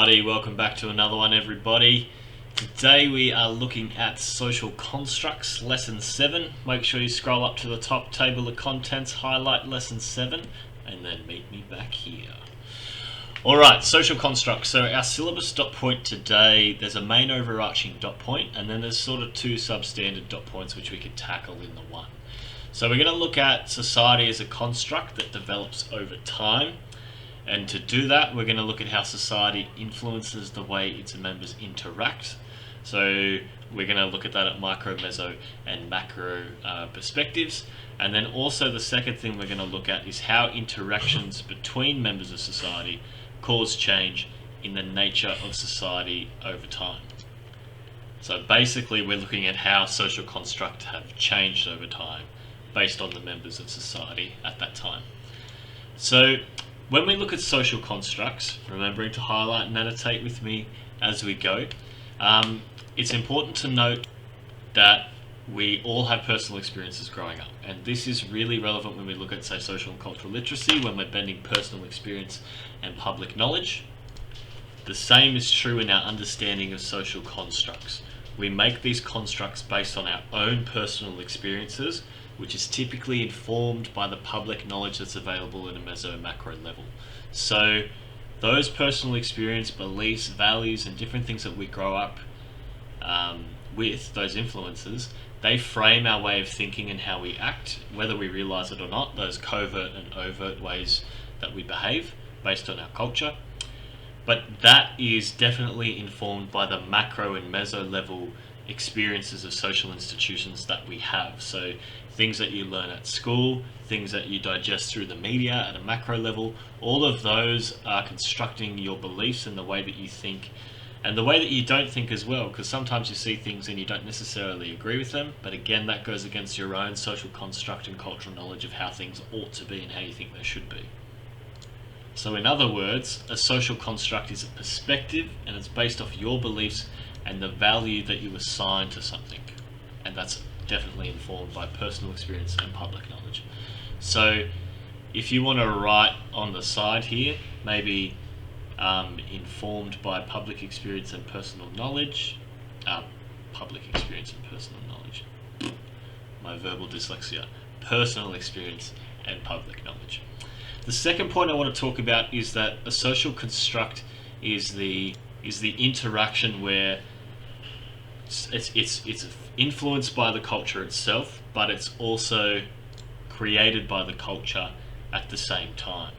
Alrighty, welcome back to another one, everybody. Today we are looking at social constructs, lesson 7. Make sure you scroll up to the top table of contents, highlight lesson 7, and then meet me back here. Alright, social constructs. So our syllabus dot point today, there's a main overarching dot point, and then there's sort of two substandard dot points which we could tackle in the one. So we're going to look at society as a construct that develops over time. And to do that, we're going to look at how society influences the way its members interact. So we're going to look at that at micro, meso, and macro perspectives. And then also the second thing we're going to look at is how interactions between members of society cause change in the nature of society over time. So basically we're looking at how social constructs have changed over time based on the members of society at that time. So when we look at social constructs, remembering to highlight and annotate with me as we go, it's important to note that we all have personal experiences growing up, and this is really relevant when we look at, say, social and cultural literacy, when we're blending personal experience and public knowledge. The same is true in our understanding of social constructs. We make these constructs based on our own personal experiences, which is typically informed by the public knowledge that's available at a meso and macro level. So those personal experience, beliefs, values, and different things that we grow up with, those influences, they frame our way of thinking and how we act, whether we realize it or not, those covert and overt ways that we behave based on our culture. But that is definitely informed by the macro and meso level experiences of social institutions that we have. So things that you learn at school, things that you digest through the media at a macro level, all of those are constructing your beliefs and the way that you think and the way that you don't think as well, because sometimes you see things and you don't necessarily agree with them, but again that goes against your own social construct and cultural knowledge of how things ought to be and how you think they should be. So in other words, a social construct is a perspective, and it's based off your beliefs and the value that you assign to something, and that's definitely informed by personal experience and public knowledge. So if you want to write on the side here, maybe informed by public experience and personal knowledge, my verbal dyslexia, personal experience and public knowledge. The second point I want to talk about is that a social construct is the interaction where it's influenced by the culture itself, but it's also created by the culture at the same time.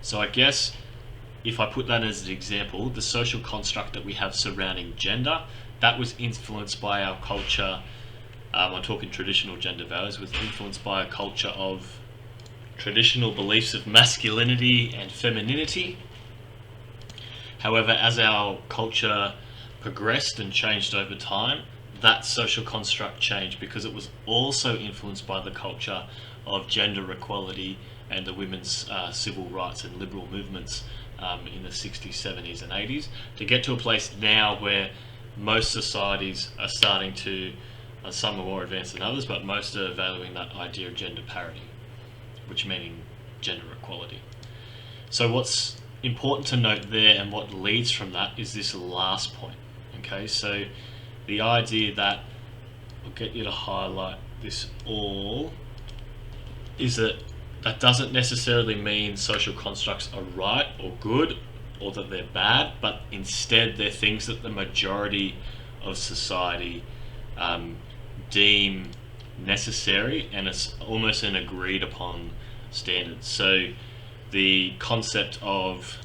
So I guess if I put that as an example, the social construct that we have surrounding gender, that was influenced by our culture. I'm talking traditional gender values, was influenced by a culture of traditional beliefs of masculinity and femininity. However, as our culture progressed and changed over time, that social construct changed because it was also influenced by the culture of gender equality and the women's civil rights and liberal movements in the 60s, 70s and 80s, to get to a place now where most societies are starting to, some are more advanced than others, but most are valuing that idea of gender parity, which meaning gender equality. So what's important to note there and what leads from that is this last point. Okay, so the idea that, I'll get you to highlight this all, is that doesn't necessarily mean social constructs are right or good or that they're bad, but instead they're things that the majority of society deem necessary, and it's almost an agreed upon standard. So the concept of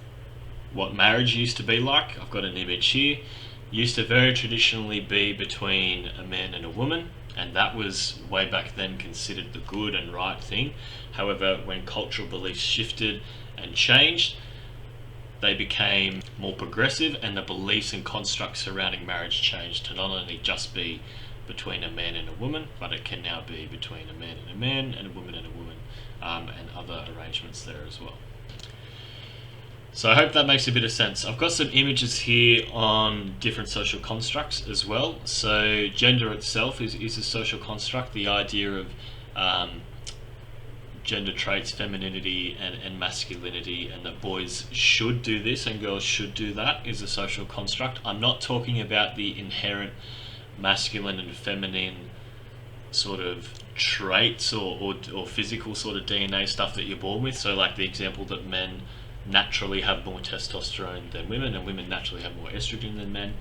what marriage used to be like, I've got an image here, used to very traditionally be between a man and a woman, and that was way back then considered the good and right thing. However, when cultural beliefs shifted and changed, they became more progressive, and the beliefs and constructs surrounding marriage changed to not only just be between a man and a woman, but it can now be between a man and a man and a woman, and other arrangements there as well. So I hope that makes a bit of sense. I've got some images here on different social constructs as well. So gender itself is a social construct. The idea of gender traits, femininity and masculinity, and that boys should do this and girls should do that, is a social construct. I'm not talking about the inherent masculine and feminine sort of traits or physical sort of DNA stuff that you're born with. So like the example that men naturally have more testosterone than women and women naturally have more estrogen than men.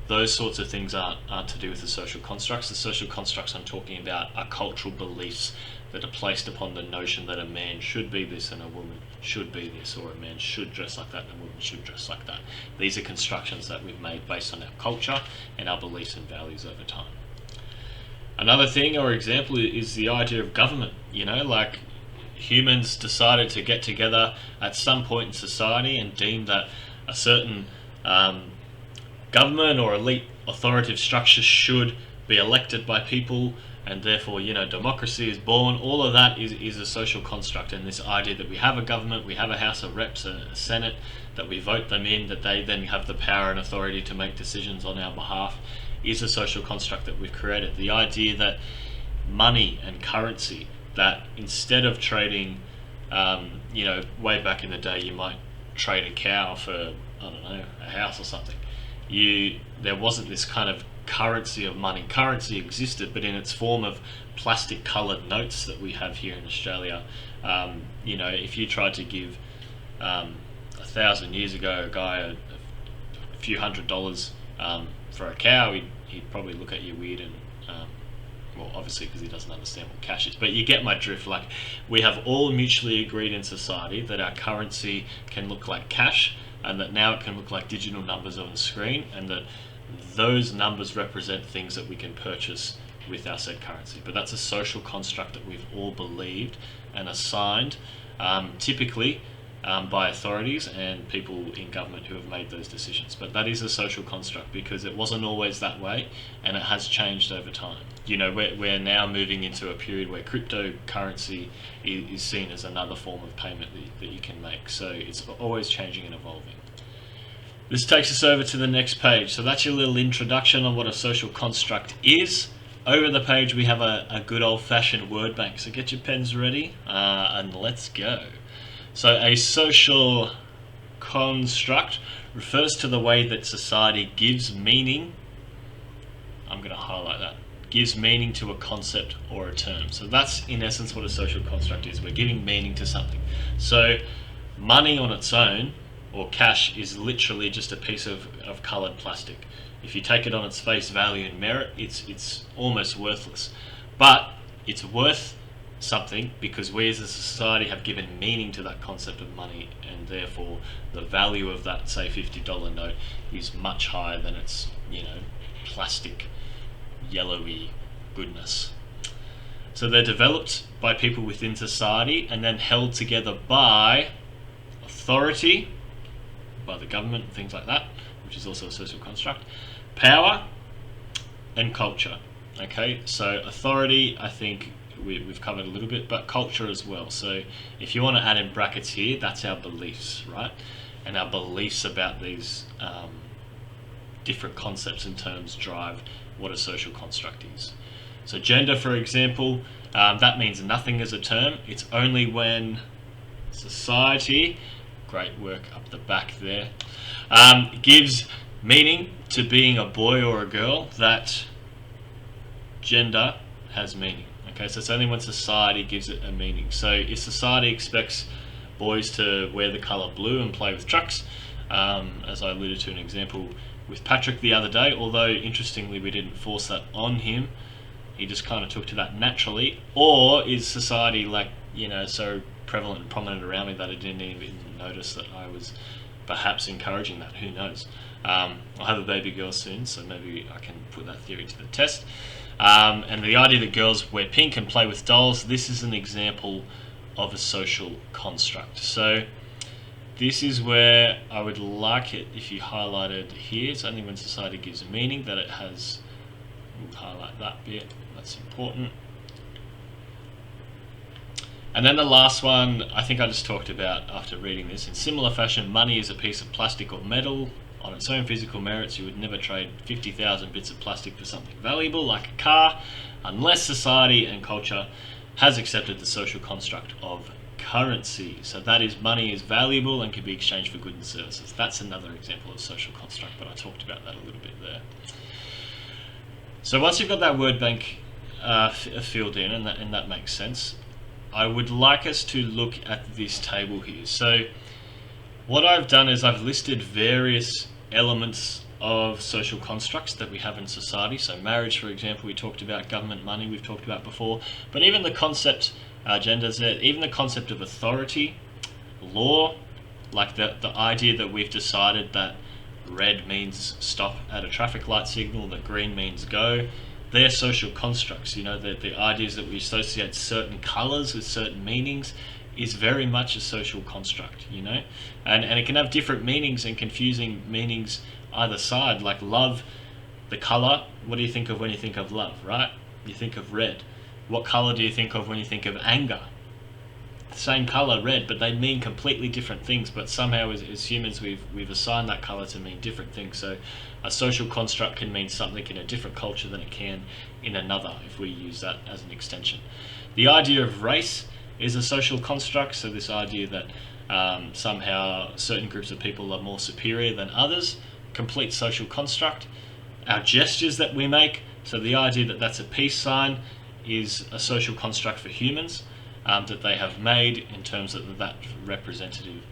Those sorts of things aren't to do with the social constructs. The social constructs I'm talking about are cultural beliefs that are placed upon the notion that a man should be this and a woman should be this, or a man should dress like that and a woman should dress like that. These are constructions that we've made based on our culture and our beliefs and values over time. Another thing or example is the idea of government. Like humans decided to get together at some point in society and deem that a certain government or elite authoritative structure should be elected by people, and therefore democracy is born. All of that is a social construct, and this idea that we have a government, we have a House of Reps, a Senate, that we vote them in, that they then have the power and authority to make decisions on our behalf, is a social construct that we've created. The idea that money and currency, that instead of trading, way back in the day you might trade a cow for, I don't know, a house or something. There wasn't this kind of currency of money. Currency existed, but in its form of plastic coloured notes that we have here in Australia. If you tried to give 1,000 years ago a guy a few $100s for a cow, he'd probably look at you weird and well, obviously because he doesn't understand what cash is, but you get my drift. Like, we have all mutually agreed in society that our currency can look like cash, and that now it can look like digital numbers on the screen, and that those numbers represent things that we can purchase with our said currency. But that's a social construct that we've all believed and assigned, typically by authorities and people in government who have made those decisions. But that is a social construct because it wasn't always that way, and it has changed over time. We're now moving into a period where cryptocurrency is seen as another form of payment that you can make. So it's always changing and evolving. This takes us over to the next page. So that's your little introduction on what a social construct is. Over the page we have a good old-fashioned word bank. So get your pens ready and let's go. So a social construct refers to the way that society gives meaning. I'm going to highlight that. Gives meaning to a concept or a term. So that's in essence what a social construct is. We're giving meaning to something. So money on its own, or cash, is literally just a piece of coloured plastic. If you take it on its face value and merit, it's almost worthless. But it's worth something because we as a society have given meaning to that concept of money, and therefore the value of that, say, $50 note is much higher than its plastic yellowy goodness. So they're developed by people within society and then held together by authority, by the government, things like that, which is also a social construct, power, and culture. Okay, so authority, I think we've covered a little bit, but culture as well. So if you want to add in brackets here, that's our beliefs, right? And our beliefs about these different concepts and terms drive what a social construct is. So gender, for example, that means nothing as a term. It's only when society, great work up the back there, gives meaning to being a boy or a girl that gender has meaning. Okay, so it's only when society gives it a meaning. So if society expects boys to wear the colour blue and play with trucks, as I alluded to an example with Patrick the other day, although interestingly we didn't force that on him, he just kind of took to that naturally. Or is society so prevalent and prominent around me that I didn't even notice that I was perhaps encouraging that? Who knows? I'll have a baby girl soon, so maybe I can put that theory to the test. And the idea that girls wear pink and play with dolls, this is an example of a social construct. So this is where I would like it if you highlighted here. It's only when society gives a meaning that it has. We'll highlight that bit, that's important. And then the last one, I think I just talked about after reading this. In similar fashion, money is a piece of plastic or metal. On its own physical merits, you would never trade 50,000 bits of plastic for something valuable like a car, unless society and culture has accepted the social construct of currency. So that is, money is valuable and can be exchanged for goods and services. That's another example of social construct, but I talked about that a little bit there. So once you've got that word bank filled in, and that makes sense, I would like us to look at this table here. So what I've done is I've listed various elements of social constructs that we have in society. So marriage, for example, we talked about. Government, money, we've talked about before. But even the concept, genders there, even the concept of authority, law, like the idea that we've decided that red means stop at a traffic light signal, that green means go. They're social constructs. You know, the ideas that we associate certain colors with certain meanings is very much a social construct, you know, and it can have different meanings and confusing meanings either side. Like love, the color, what do you think of when you think of love, right? You think of red. What color do you think of when you think of anger? Same color, red, but they mean completely different things. But somehow as humans we've assigned that color to mean different things. So a social construct can mean something in a different culture than it can in another, if we use that as an extension. The idea of race is a social construct. So this idea that somehow certain groups of people are more superior than others, complete social construct. Our gestures that we make, so the idea that that's a peace sign, is a social construct for humans that they have made in terms of that representative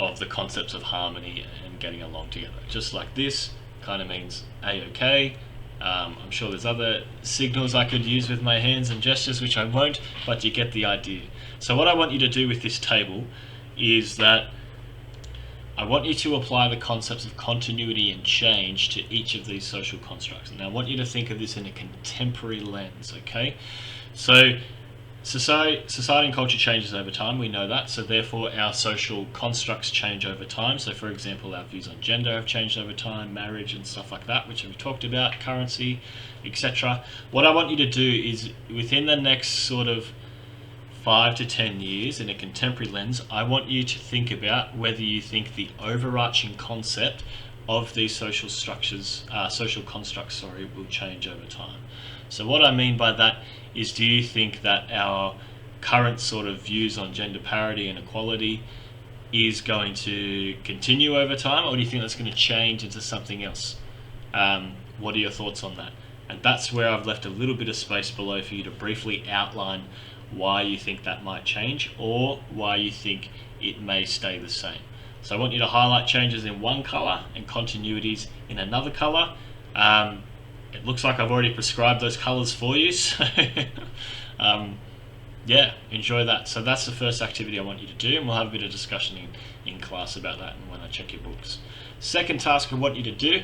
of the concepts of harmony and getting along together. Just like this kind of means A-OK. I'm sure there's other signals I could use with my hands and gestures, which I won't, but you get the idea. So what I want you to do with this table is that I want you to apply the concepts of continuity and change to each of these social constructs. And I want you to think of this in a contemporary lens, okay? So society and culture changes over time, we know that, so therefore our social constructs change over time. So for example, our views on gender have changed over time, marriage and stuff like that, which we've talked about, currency, etc. What I want you to do is, within the next sort of 5 to 10 years, in a contemporary lens, I want you to think about whether you think the overarching concept of these social structures, social constructs, will change over time. So what I mean by that is, do you think that our current sort of views on gender parity and equality is going to continue over time, or do you think that's going to change into something else? What are your thoughts on that? And that's where I've left a little bit of space below for you to briefly outline why you think that might change, or why you think it may stay the same. So I want you to highlight changes in one color and continuities in another color. It looks like I've already prescribed those colors for you, so yeah, enjoy that. So that's the first activity I want you to do, and we'll have a bit of discussion in class about that and when I check your books. Second task I want you to do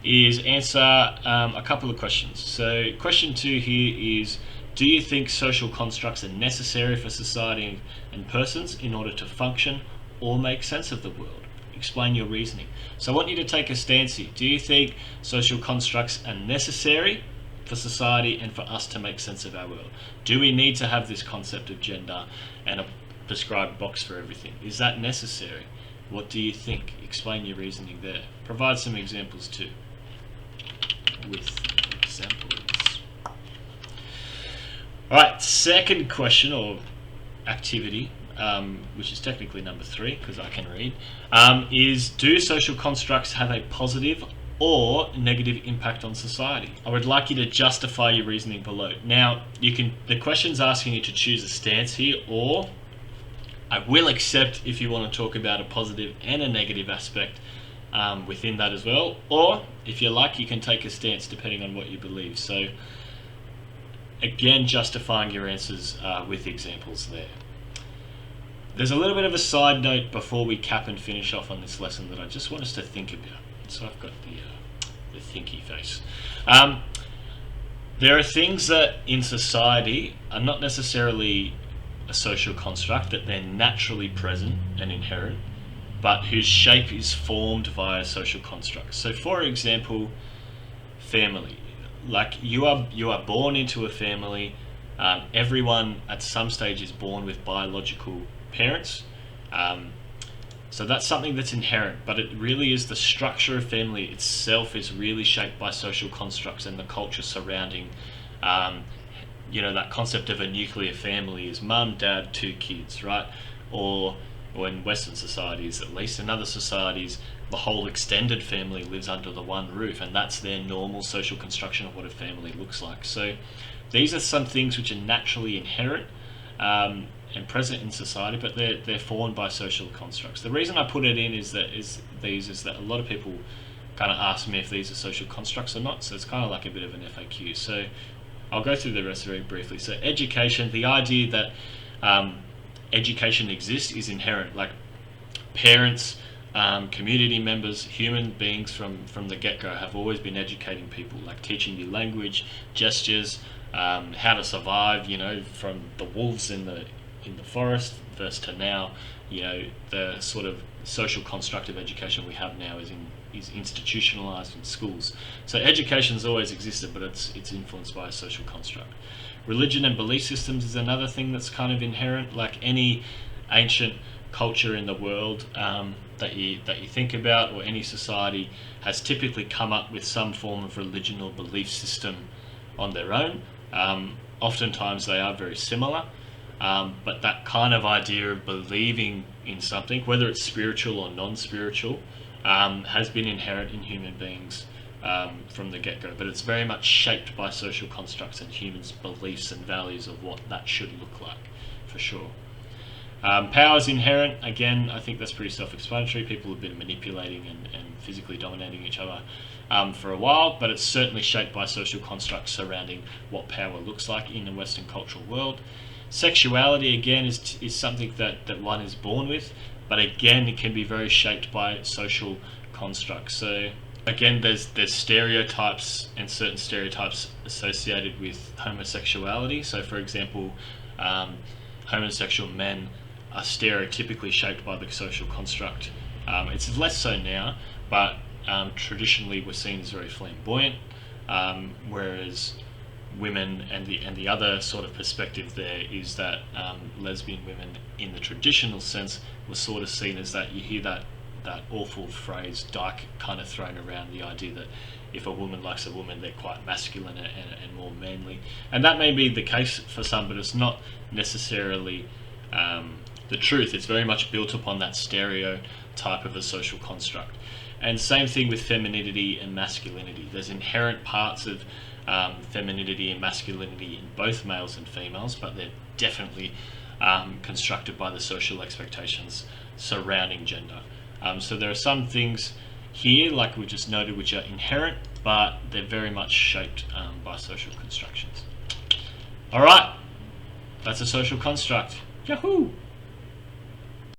is answer a couple of questions. So question 2 here is, do you think social constructs are necessary for society and persons in order to function or make sense of the world? Explain your reasoning. So I want you to take a stance here. Do you think social constructs are necessary for society and for us to make sense of our world? Do we need to have this concept of gender and a prescribed box for everything? Is that necessary? What do you think? Explain your reasoning there. Provide some examples too. With examples. Alright, second question or activity, which is technically number 3 because I can read, is, do social constructs have a positive or negative impact on society? I would like you to justify your reasoning below. Now, the question's asking you to choose a stance here, or I will accept if you want to talk about a positive and a negative aspect within that as well, or if you like, you can take a stance depending on what you believe. So again, justifying your answers with examples there. There's a little bit of a side note before we cap and finish off on this lesson that I just want us to think about. So I've got the thinky face. There are things that in society are not necessarily a social construct, that they're naturally present and inherent, but whose shape is formed via social constructs. So for example, family. Like you are born into a family. Everyone at some stage is born with biological parents. So that's something that's inherent, but it really is the structure of family itself is really shaped by social constructs and the culture surrounding that concept of a nuclear family is mum, dad, 2 kids, right? Or in Western societies, at least, in other societies, the whole extended family lives under the one roof, and that's their normal social construction of what a family looks like. So these are some things which are naturally inherent and present in society, but they're formed by social constructs. The reason I put it in is that a lot of people kind of ask me if these are social constructs or not, so it's kind of like a bit of an FAQ. So I'll go through the rest very briefly. So education, the idea that education exists is inherent. Like parents, community members, human beings from the get-go have always been educating people, like teaching you language, gestures, how to survive, from the wolves in the forest versus to now, the sort of social construct of education we have now is institutionalized in schools. So education's always existed, but it's influenced by a social construct. Religion and belief systems is another thing that's kind of inherent. Like any ancient culture in the world that you think about, or any society, has typically come up with some form of religion or belief system on their own. Oftentimes they are very similar, but that kind of idea of believing in something, whether it's spiritual or non-spiritual, has been inherent in human beings from the get-go, but it's very much shaped by social constructs and humans' beliefs and values of what that should look like, for sure. Power is inherent. Again, I think that's pretty self-explanatory. People have been manipulating and physically dominating each other for a while, but it's certainly shaped by social constructs surrounding what power looks like in the Western cultural world. Sexuality, again, is something that one is born with, but again, it can be very shaped by social constructs. So again, there's stereotypes and certain stereotypes associated with homosexuality. So for example, homosexual men are stereotypically shaped by the social construct. It's less so now, but traditionally we're seen as very flamboyant, whereas women and the other sort of perspective there is that lesbian women in the traditional sense were sort of seen as that. You hear that awful phrase dyke kind of thrown around, the idea that if a woman likes a woman, they're quite masculine and more manly, and that may be the case for some, but it's not necessarily the truth. It's very much built upon that stereotype of a social construct. And same thing with femininity and masculinity. There's inherent parts of femininity and masculinity in both males and females, but they're definitely constructed by the social expectations surrounding gender. So there are some things here, like we just noted, which are inherent, but they're very much shaped by social constructions. All right, that's a social construct. Yahoo!